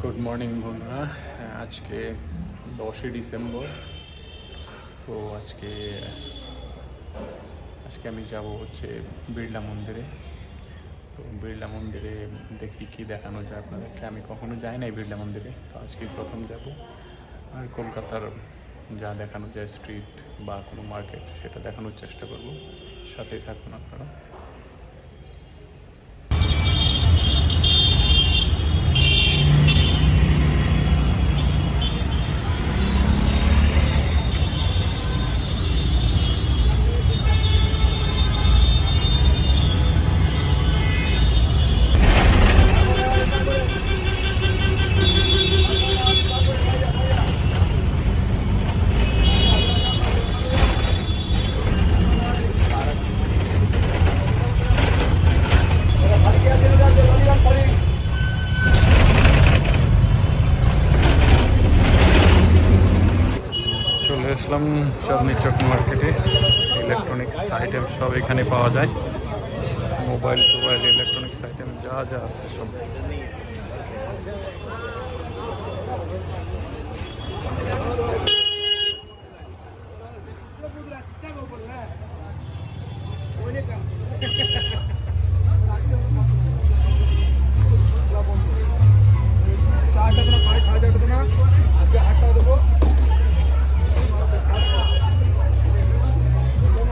Good morning বন্ধুরা। আজকে 10ই December. তো আজকে আমি যাব হচ্ছে বিড়লা মন্দিরে। তো বিড়লা মন্দিরে দেখি কি দেখানো যায় আপনাদেরকে। আমি কখনো যাই নাই বিড়লা মন্দিরে, তো আজকে প্রথম যাব। আর কলকাতার যা দেখানো যায় স্ট্রিট বা কোনো মার্কেট, সেটা দেখানোর চেষ্টা করব। সাথেই থাকুন আপনারা। চলে আসলাম চাঁদনি চক মার্কেটে। ইলেকট্রনিক্স আইটেম সব এখানে পাওয়া যায়। মোবাইল ইলেকট্রনিক্স আইটেম যা যা আছে সব।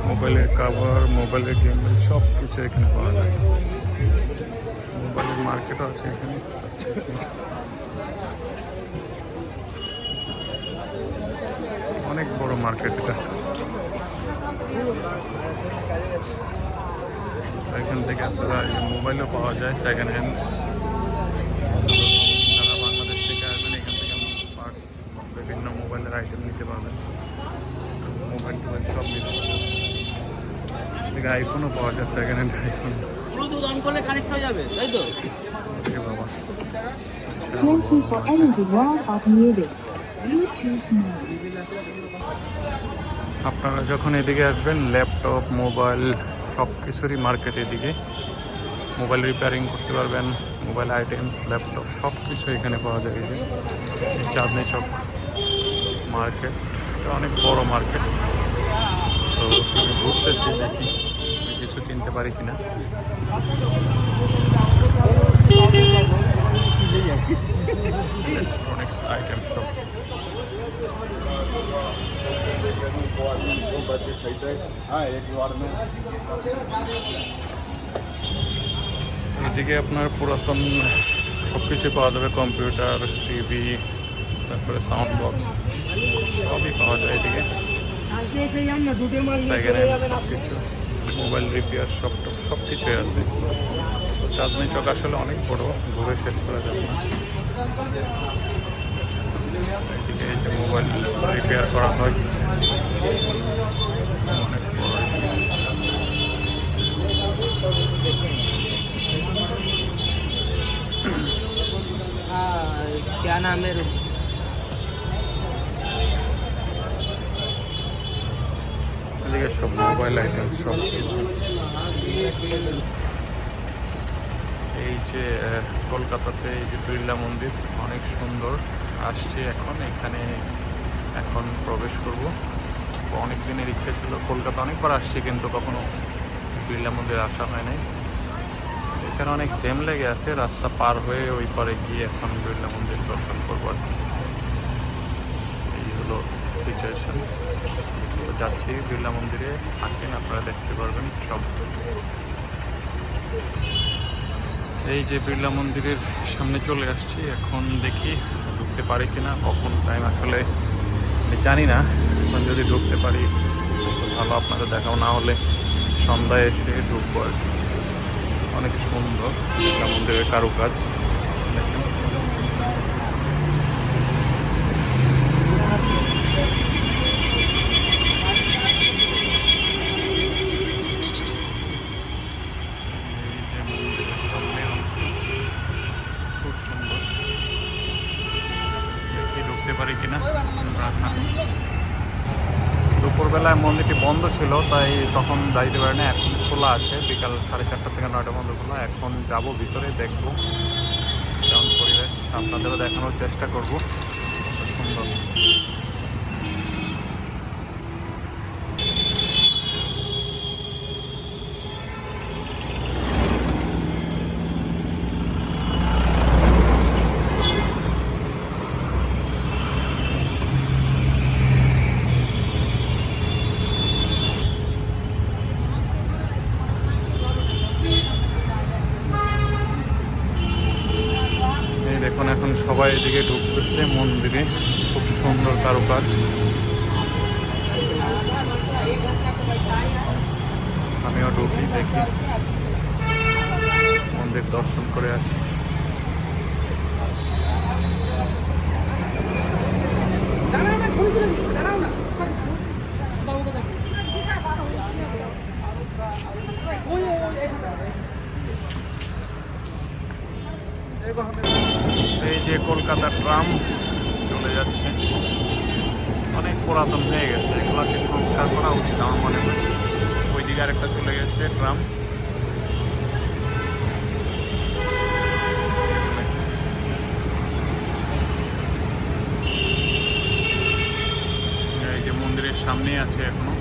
মোবাইলের কাভার, মোবাইলের গেম সব কিছু এখানে পাওয়া যায়। মোবাইলের মার্কেটও আছে এখানে। অনেক বড় মার্কেট এটা। এখান থেকে আপনারা মোবাইলও পাওয়া যায় সেকেন্ড হ্যান্ড। যারা বাংলাদেশ থেকে আসবেন এখান থেকে পার্টস, বিভিন্ন মোবাইলের আইটেম নিতে পারবেন। মোবাইল টোবাইল সব নিতে পারবেন। এদিকে আইফোনও পাওয়া যায়, second hand iPhone. Bluetooth on করলে কানেক্ট হয়ে যাবে, তাই তো? বাবা, For energy wall of music. Bluetooth mode. আপনারা যখন এদিকে আসবেন, ল্যাপটপ, মোবাইল সব কিছুরই মার্কেট এদিকে। মোবাইল রিপেয়ারিং করতে পারবেন, মোবাইল আইটেমস, ল্যাপটপ সব কিছু এখানে পাওয়া যায়। এই যে চাঁদনি চক মার্কেট, এটা অনেক বড় মার্কেট। তো আমি ঘুরতেছি, দেখি কিছু কিনতে পারি কিনা। ইলেকট্রনিক্স আইটেম সব। এদিকে আপনার পুরাতন সব কিছু পাওয়া যাবে। কম্পিউটার, টিভি, তারপরে সাউন্ড বক্স সবই পাওয়া যায় এদিকে। সব কিছু, মোবাইল রিপেয়ার সব কিছুই আছে। চাঁদনি চক আসলে অনেক বড়, ঘুরে শেষ করা যাবে না। এদিকে এই যে মোবাইল রিপেয়ার করা হয়, অনেক বড়। क्या नाम है? এদিকে সব মোবাইল আইটেম সব কিছু। এই যে কলকাতাতে এই যে বিড়লা মন্দির অনেক সুন্দর। আসছি এখানে এখন প্রবেশ করব। অনেক দিনের ইচ্ছে ছিল, কলকাতা অনেকবার আসছি কিন্তু কখনো বিড়লা মন্দির আসা হয় নাই। এখানে অনেক জ্যাম লেগে আছে, রাস্তা পার হয়ে ওই পারে গিয়ে এখন বিড়লা মন্দির দর্শন করবো। এই হলো সিচুয়েশন। তো যাচ্ছি বিড়লা মন্দিরে, আসেন আপনারা দেখতে পারবেন সব। এই যে বিড়লা মন্দিরের সামনে চলে আসছি, এখন দেখি ঢুকতে পারি কিনা। কখন টাইম আসলে আমি জানি না। এখন যদি ঢুকতে পারি তো ভালো, আপনাদের দেখাও, না হলে সন্ধ্যায় এসে ঢুকবো আর কি। অনেক সুন্দর বিড়লা মন্দিরের কারুকাজ দেখেন। ঢুকতে পারি কিনা। দুপুরবেলায় মন্দিরটি বন্ধ ছিল, তাই তখন যাইতে পারি না। এখন খোলা আছে, বিকাল 4:30 থেকে 9টা পর্যন্ত খোলা। এখন যাব ভিতরে, দেখবো কেমন পরিবেশ। আপনাদেরও দেখানোর চেষ্টা করব। কত সুন্দর। এই দেখুন এখন সবাই এদিকে ঢুকতেছে মন্দিরে, খুব সুন্দর কারুকাজ। আমিও ঢুকি, দেখি, মন্দির দর্শন করে আসি। এই যে কলকাতার ট্রাম চলে যাচ্ছে, অনেক পুরাতন হয়ে গেছে, এগুলোকে সংস্কার করা উচিত আমার মনে হয়। ওই দিকে আরেকটা চলে গেছে ট্রাম। এই যে মন্দিরের সামনেই আছে এখনো।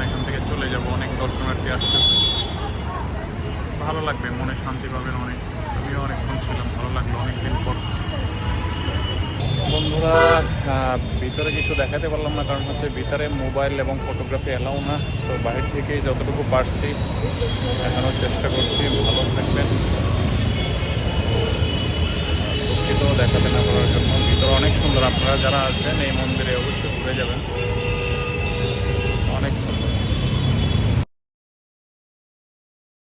এখান থেকে চলে যাব, অনেক দর্শনার্থী আসতেছে, ভালো লাগবে, মনে শান্তি পাবেন অনেক। আমিও অনেকক্ষণ ছিলাম, ভালো লাগলো অনেকদিন পর। বন্ধুরা, ভিতরে কিছু দেখাতে পারলাম না, কারণ হচ্ছে ভিতরে মোবাইল এবং ফটোগ্রাফি এলাও না। তো বাইরে থেকে যতটুকু পারছি দেখানোর চেষ্টা করছি। ভালো থাকবেন, দুঃখিত দেখাতে না পারার জন্য। ভিতরে অনেক সুন্দর, আপনারা যারা আসবেন এই মন্দিরে অবশ্যই ঘুরে যাবেন।